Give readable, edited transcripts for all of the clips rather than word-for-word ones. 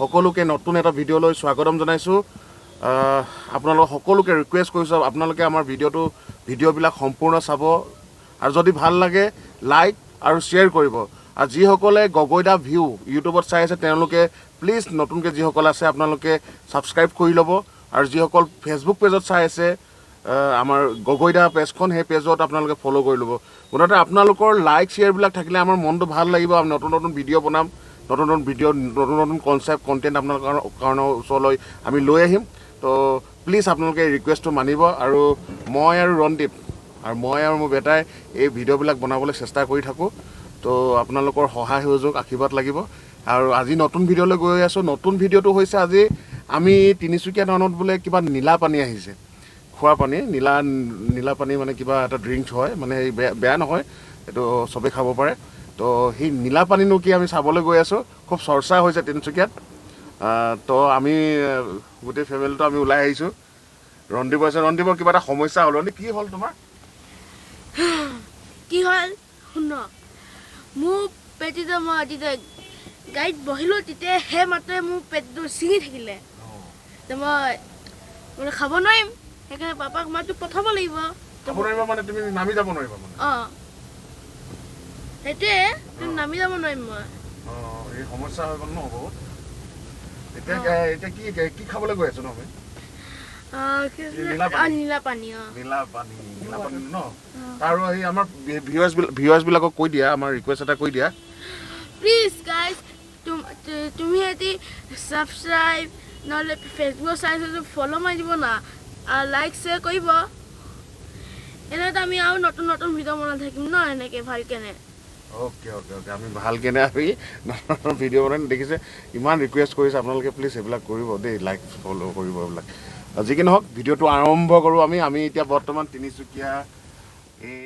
সকলোকে নতুন এটা ভিডিঅ'লৈ স্বাগতম জনাইছোঁ। আপোনালোক সকলোকে ৰিকুৱেষ্ট কৰিছোঁ আপোনালোকে আমাৰ ভিডিঅ'বিলাক সম্পূৰ্ণ চাব আৰু যদি ভাল লাগে লাইক আৰু শ্বেয়াৰ কৰিব। আৰু যিসকলে গগৈদা ভিউ ইউটিউবত চাই আছে তেওঁলোকে প্লিজ নতুনকৈ যিসকল আছে আপোনালোকে ছাবস্ক্ৰাইব কৰি ল'ব। আৰু যিসকল ফেচবুক পেজত চাই আছে আমাৰ গগৈদা পেজখন, সেই পেজত আপোনালোকে ফ'ল' কৰি ল'ব। মুঠতে আপোনালোকৰ লাইক শ্বেয়াৰবিলাক থাকিলে আমাৰ মনটো ভাল লাগিব। আমি নতুন নতুন ভিডিঅ' বনাম, নতুন নতুন কনচেপ্ট কণ্টেণ্ট আপোনালোকৰ কাৰণে ওচৰলৈ আমি লৈ আহিম। তো প্লিজ আপোনালোকে ৰিকুৱেষ্টটো মানিব। আৰু মই আৰু ৰন্দীপ আৰু মোৰ বেটাই এই ভিডিঅ'বিলাক বনাবলৈ চেষ্টা কৰি থাকোঁ। তো আপোনালোকৰ সহায় সহযোগ আশীৰ্বাদ লাগিব। আৰু আজি নতুন ভিডিঅ'লৈ গৈ আছোঁ। নতুন ভিডিঅ'টো হৈছে আজি আমি তিনিচুকীয়া টাউনত বোলে কিবা নীলা পানী আহিছে, খোৱা পানী, নীলা পানী মানে কিবা এটা ড্ৰিংকছ হয়, মানে এই বেয়া নহয়, এইটো চবেই খাব পাৰে। তো সেই নীলা পানীনো কি আমি চাবলৈ গৈ আছোঁ। খুব চৰ্চা হৈছে তিনিচুকীয়াত। তো আমি গোটেই ফেমিলিটো আমি ওলাই আহিছোঁ। ৰন্দীপ আছে, ৰন্দীপৰ কিবা এটা সমস্যা হ'ল। ৰন্দীপ কি হ'ল তোমাৰ? কি হ'ল শুন, মোৰ পেটটো মই যেতিয়া গাড়ীত বহিলোঁ তেতিয়া সেই মাত্ৰই মোৰ পেটটো ছিঙি থাকিলে। মই খাব নোৱাৰিম, সেইকাৰণে পাপাক মইতো পঠাব লাগিব। মানে তুমি নামি যাব নোৱাৰিবা মানে? অঁ সেইটোৱে, নামি যাব নোৱাৰিম মই। এই সমস্যা হৈ গ'ল ন বহুত। এতিয়া কি খাবলৈ গৈ আছো ন আমি? নীলা পানী ন। আৰু এই আমাৰ ভিউৱাৰ্ছবিলাকক কৈ দিয়া, আমাৰ ৰিকুৱেষ্ট এটা কৈ দিয়া, প্লিজ গাইজ, তুমি এটি ছাবস্ক্ৰাইব নহ'লে ফেচবুকত চাইছোঁ ফ'ল' মাৰি দিব না, আৰু লাইক শ্বেয়াৰ কৰিব। এনেতো আমি আৰু নতুন নতুন ভিডিঅ' বনাই থাকিম ন এনেকৈ ভালকেনে। অ'কে আমি ভালকেনে আমি নতুন ভিডিঅ' বনাই দেখিছে। ইমান ৰিকুৱেষ্ট কৰিছে আপোনালোকে, প্লিজ সেইবিলাক কৰিব দেই, লাইক ফ'ল' কৰিব এইবিলাক। যি কি নহওক ভিডিঅ'টো আৰম্ভ কৰোঁ আমি এতিয়া বৰ্তমান তিনিচুকীয়া এই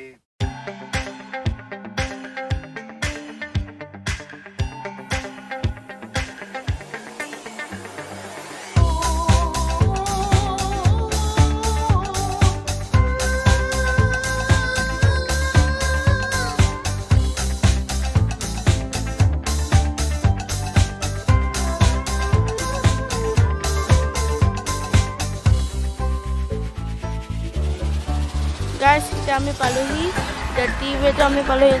গাইজ, এতিয়া আমি পালোহি, টিৱেটো আমি পালোহি।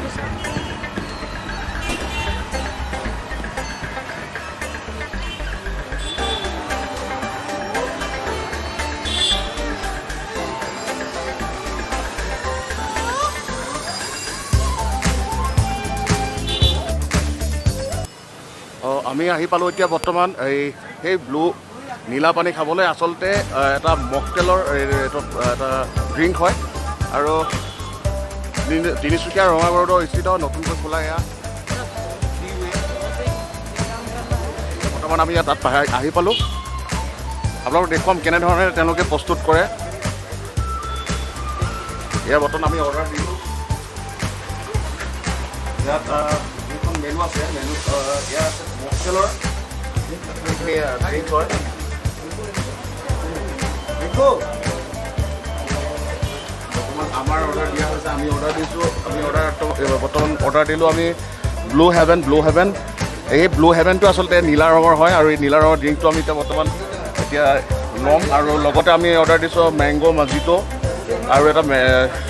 আমি আহি পালোঁ এতিয়া বৰ্তমান সেই নীলা পানী খাবলৈ। আচলতে এটা মকটেলৰ এটা ড্ৰিংক হয়। আৰু তিনিচুকীয়া ৰঙাগড়ত স্থিত নতুনকৈ খোলা এয়া teaway। বৰ্তমান আমি তাত আহি পালোঁ। আপোনালোকক দেখুৱাম কেনেধৰণে তেওঁলোকে প্ৰস্তুত কৰে। এয়া বৰ্তমান আমি অৰ্ডাৰ দিলোঁ। ইয়াত যিখন মেনু আছে, মেনুত এয়া আছে মকটেলৰ ড্ৰিংক হয়। আমাৰ অৰ্ডাৰ দিয়া হৈছে, আমি বৰ্তমান অৰ্ডাৰ দিলোঁ আমি ব্লু হেভেন। এই ব্লু হেভেনটো আচলতে নীলা ৰঙৰ হয়, আৰু এই নীলা ৰঙৰ ড্ৰিংকটো আমি বৰ্তমান ল'ম। আৰু লগতে আমি অৰ্ডাৰ দিছোঁ মেংগ' মজিটো, আৰু এটা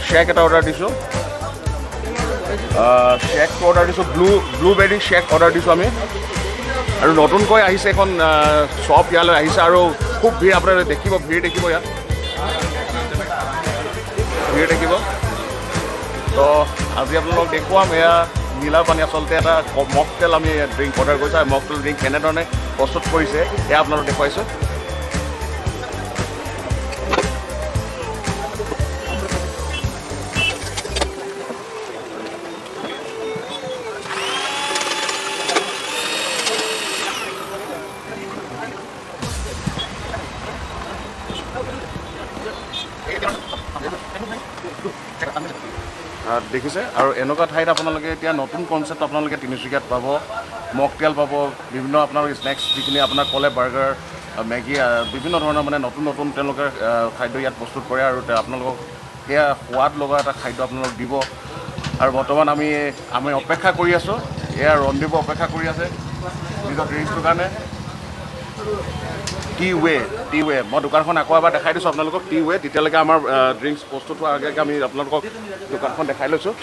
শ্বেক এটা অৰ্ডাৰ দিছোঁ। শ্বেকটো অৰ্ডাৰ দিছোঁ, ব্লুবেৰী শ্বেক অৰ্ডাৰ দিছোঁ আমি। আৰু নতুনকৈ আহিছে এখন শ্বপ ইয়ালৈ আহিছে, আৰু খুব ভিৰ, আপোনালোকে দেখিব, ভিৰ দেখিব ইয়াত, ভিৰ দেখিব। তো আজি আপোনালোকক দেখুৱাম এয়া নীলা পানী, আচলতে এটা মকটেল আমি ড্ৰিংক অৰ্ডাৰ কৰিছোঁ। আৰু মকটেল ড্ৰিংক কেনেধৰণে প্ৰস্তুত কৰিছে এয়া আপোনালোকক দেখুৱাইছোঁ। দেখিছে, আৰু এনেকুৱা ঠাইত আপোনালোকে এতিয়া নতুন কনচেপ্ট আপোনালোকে তিনিচুকীয়াত পাব। মকটেল পাব, বিভিন্ন আপোনালোকে স্নেক্স যিখিনি আপোনাক ক'লে, বাৰ্গাৰ, মেগী, বিভিন্ন ধৰণৰ মানে নতুন তেওঁলোকে খাদ্য ইয়াত প্ৰস্তুত কৰে। আৰু আপোনালোকক সেয়া সোৱাদ লগা এটা খাদ্য আপোনালোক দিব। আৰু বৰ্তমান আমি অপেক্ষা কৰি আছোঁ। এয়া ৰন্দীপো অপেক্ষা কৰি আছে নিজৰ ড্ৰিংকছটোৰ কাৰণে। টিৱে মই দোকানখন আকৌ এবাৰ দেখাই দিছোঁ আপোনালোকক টিৱে তেতিয়ালৈকে আমাৰ ড্ৰিংকছ প্ৰস্তুত হোৱাৰ আগে আমি আপোনালোকক দোকানখন দেখাই লৈছোঁ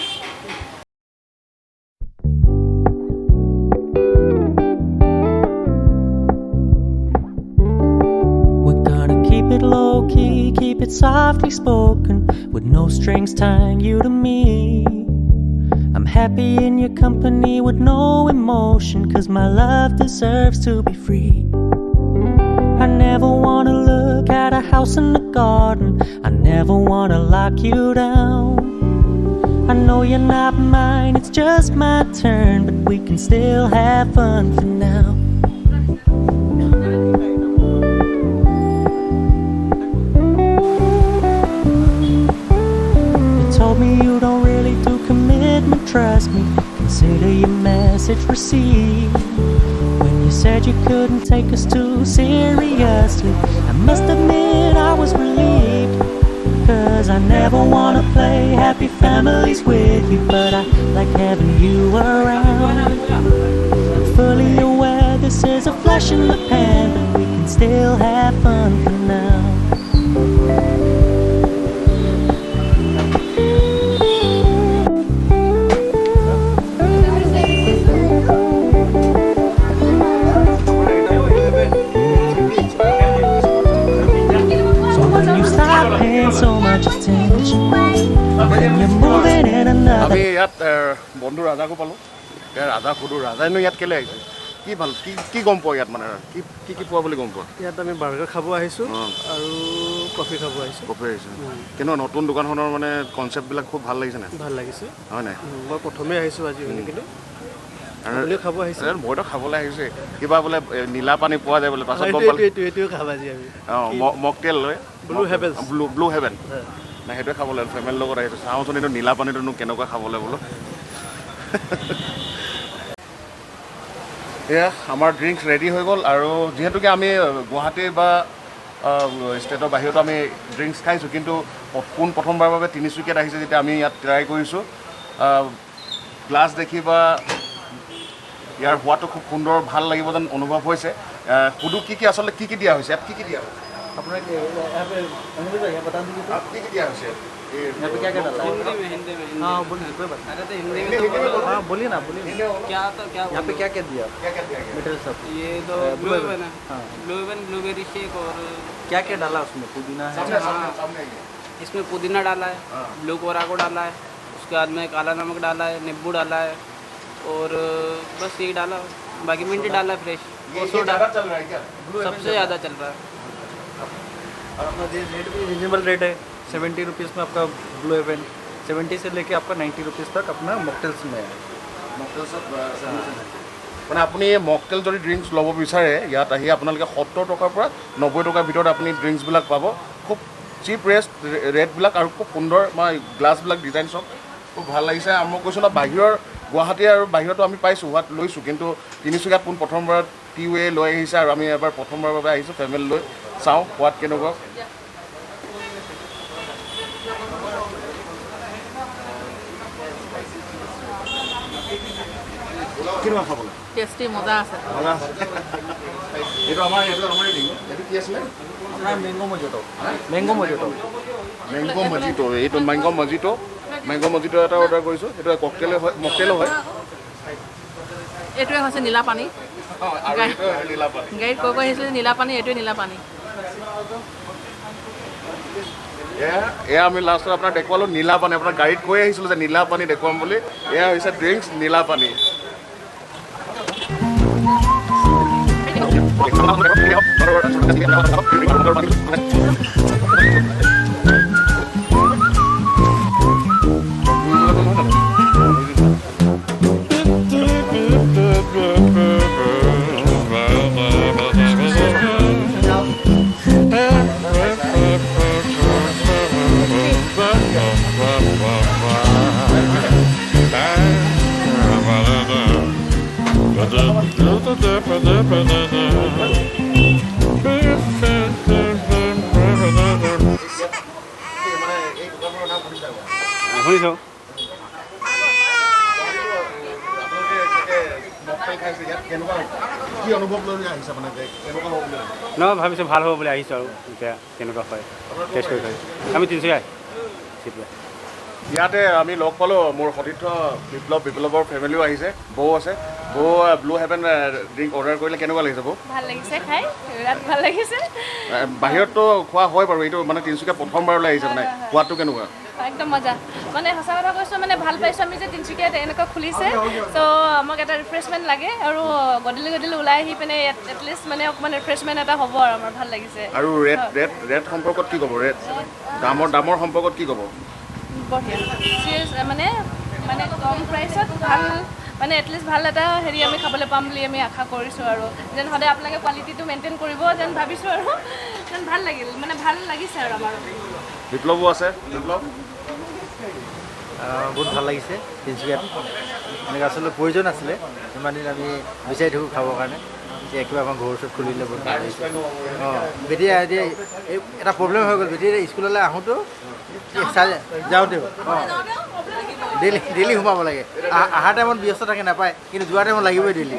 Keep it low key, keep it softly spoken, with no strings tying you to me. I'm happy in your company with no emotion, 'cause my love deserves to be free. I never wanna look at a house in the garden, I never wanna lock you down. I know you're not mine, it's just my turn, but we can still have fun for now. Told me you don't really do commitment, trust me, consider your message received. When you said you couldn't take us too seriously, I must admit I was relieved, 'cause I never wanna play happy families with you, but I like having you around. I'm fully aware this is a flash in the pan, but we can still have fun for now. So much attention when you're moving in another. আমি ইয়াত বন্ধু ৰাজাকো পালোঁ ৰাজা সুধোঁ ৰাজাইনো ইয়াত কেলৈ আহিছে কি ভাল কি গম পোৱা ইয়াত মানে কি পোৱা বুলি গম পোৱা ইয়াত আমি বাৰ্গাৰ খাব আহিছোঁ আৰু কফি খাব আহিছোঁ কফি আহিছে কিন্তু নতুন দোকানখনৰ মানে কনচেপ্টবিলাক খুব ভাল লাগিছে নাই ভাল লাগিছে হয় নাই মই প্ৰথমে আহিছোঁ আজি কিন্তু আপুনিও খাব আহিছে মইতো খাবলৈ আহিছে কিবা বোলে নীলা পানী পোৱা যায় বোলে পাছত গম পালোঁ এইটোৱে খাব আজি আমি মকটেল লৈ ব্লু হেভেন নাই সেইটোৱে খাবলৈ ফেমিলিৰ লগত আহিছোঁ চাওঁচোন এইটো নীলা পানীটোনো কেনেকুৱা খাবলৈ বোলো এয়া আমাৰ ড্ৰিংকছ ৰেডি হৈ গ'ল আৰু যিহেতুকে আমি গুৱাহাটী বা ষ্টেটৰ বাহিৰতো আমি ড্ৰিংকছ খাইছোঁ কিন্তু প্ৰথমবাৰৰ বাবে তিনিচুকীয়াত আহিছে যেতিয়া আমি ইয়াত ট্ৰাই কৰিছোঁ গ্লাছ দেখি বা ইয়াৰ সোৱাদটো খুব সুন্দৰ ভাল লাগিব যেন অনুভৱ হৈছে সুধো কি আচলতে কি দিয়া হৈছে ইয়াত কি দিয়া হৈছে আপোনাক কি দিয়া হৈছে यहाँ पे क्या क्या डाला हिंदी में हाँ बोलिए कोई बात अरे तो हिंदी में तो हाँ बोलिए ना बोलिए क्या तो क्या यहाँ पे क्या दिया मटेरियल सब ये तो ब्लू हेवन है हाँ ब्लू हेवन ब्लूबेरी शेक और क्या क्या डाला उसमें पुदीना है इसमें पुदीना डाला है ब्लू कोराको डाला है उसके बाद में काला नमक डाला है नींबू डाला है और बस ये डाला बाकी मिंट डाला है फ्रेश चल रहा है क्या सबसे ज़्यादा चल रहा है और अपना रेट भी रिजनेबल रेट है 70 रुपीज़ में आपका ब्लू हेवन 70 से लेके आपका 90 रुपीज़ तक अपना मॉकटेल्स में है মানে আপুনি এই মকটেল যদি ড্ৰিংকছ ল'ব বিচাৰে ইয়াত আহি আপোনালোকে 70 টকাৰ পৰা 90 টকাৰ ভিতৰত আপুনি ড্ৰিংকছবিলাক পাব খুব চিপ ৰেটবিলাক আৰু খুব সুন্দৰ গ্লাছবিলাক ডিজাইন চব খুব ভাল লাগিছে আৰু মই কৈছোঁ ন বাহিৰৰ গুৱাহাটী আৰু বাহিৰতো আমি পাইছোঁ হোৱাত লৈছোঁ কিন্তু তিনিচুকীয়াত প্ৰথমবাৰ টিৱে লৈ আহিছে আৰু আমি এবাৰ প্ৰথমবাৰৰ বাবে আহিছোঁ ফেমিলি লৈ চাওঁ সোৱাদ কেনেকুৱা কেনেকুৱা খাবলৈ টেষ্টি মজা আছে এইটো আমাৰ এইটো কি আছিলে अपना मैंगो मोजिटो এইটো মেংগো মজিটো এটা অৰ্ডাৰ কৰিছোঁ এইটো ককটেলো হয় মকটেলো হয় এইটোৱে হৈছে নীলা পানী গাড়ীত কৈ আহিছিলে নীলা পানী এইটোৱে নীলা পানী এয়া আমি লাষ্টত আপোনাক দেখুৱালোঁ নীলা পানী আপোনাৰ গাড়ীত কৈ আহিছিলোঁ যে নীলা পানী দেখুৱাম বুলি এয়া হৈছে ড্ৰিংকছ নীলা পানী শুনিছোঁ খাইছে ইয়াত কেনেকুৱা কি অনুভৱ লৈ আহিছে মানে কেনেকুৱা হ'ব বুলি নহয় ভাবিছোঁ ভাল হ'ব বুলি আহিছোঁ আৰু এতিয়া কেনেকুৱা হয় টেষ্ট কৰি আমি তিনিচুকীয়া ইয়াতে আমি লগ পালোঁ মোৰ সতীৰ্থ বিপ্লৱৰ ফেমিলিও আহিছে বৌ আছে বৌ ব্লু হেভেন ড্ৰিংক অৰ্ডাৰ কৰিলে কেনেকুৱা লাগিছে বৌ ভাল লাগিছে খাই বিৰাট ভাল লাগিছে বাহিৰততো খোৱা হয় বাৰু এইটো মানে তিনিচুকীয়া প্ৰথমবাৰলৈ আহিছে মানে সোৱাদটো কেনেকুৱা একদম মজা মানে সঁচা কথা কৈছোঁ মানে ভাল পাইছোঁ আমি যে তিনিচুকীয়াত এনেকুৱা খুলিছে ত' আমাক এটা ৰিফ্ৰেছমেণ্ট লাগে আৰু গধূলি ওলাই আহি পিনে এটলিষ্ট মানে অকণমান ৰিফ্ৰেছমেণ্ট এটা হ'ব আৰু আমাৰ ভাল লাগিছে আৰু ৰেট সম্পৰ্কত কি ক'ব ৰেট দামৰ সম্পৰ্কত কি ক'ব বঢ়িয়া চিৰিয়াছ মানে কম প্ৰাইচত ভাল মানে এটলিষ্ট ভাল এটা হেৰি আমি খাবলৈ পাম বুলি আমি আশা কৰিছোঁ আৰু যেন সদায় আপোনালোকে কোৱালিটিটো মেইনটেইন কৰিব যেন ভাবিছোঁ আৰু যেন ভাল লাগিল মানে ভাল লাগিছে আৰু আমাৰ বিপ্লৱো আছে বিপ্লৱ বহুত ভাল লাগিছে তিনিচুকীয়াত এনেকৈ আচলতে প্ৰয়োজন আছিলে ইমান দিন আমি বিচাৰি থাকোঁ খাবৰ কাৰণে এতিয়া একেবাৰে আমাৰ ঘৰৰ ওচৰত খুলিলে বহুত ভাল লাগিছে বেটিয়ে এতিয়া এটা প্ৰব্লেম হৈ গ'ল বেটিয়ে স্কুললৈ আহোঁতেও যাওঁতেও ডেইলি সোমাব লাগে অহাৰ টাইমত ব্যস্ত থাকে নাপায় কিন্তু যোৱাৰ টাইমত লাগিবই ডেইলি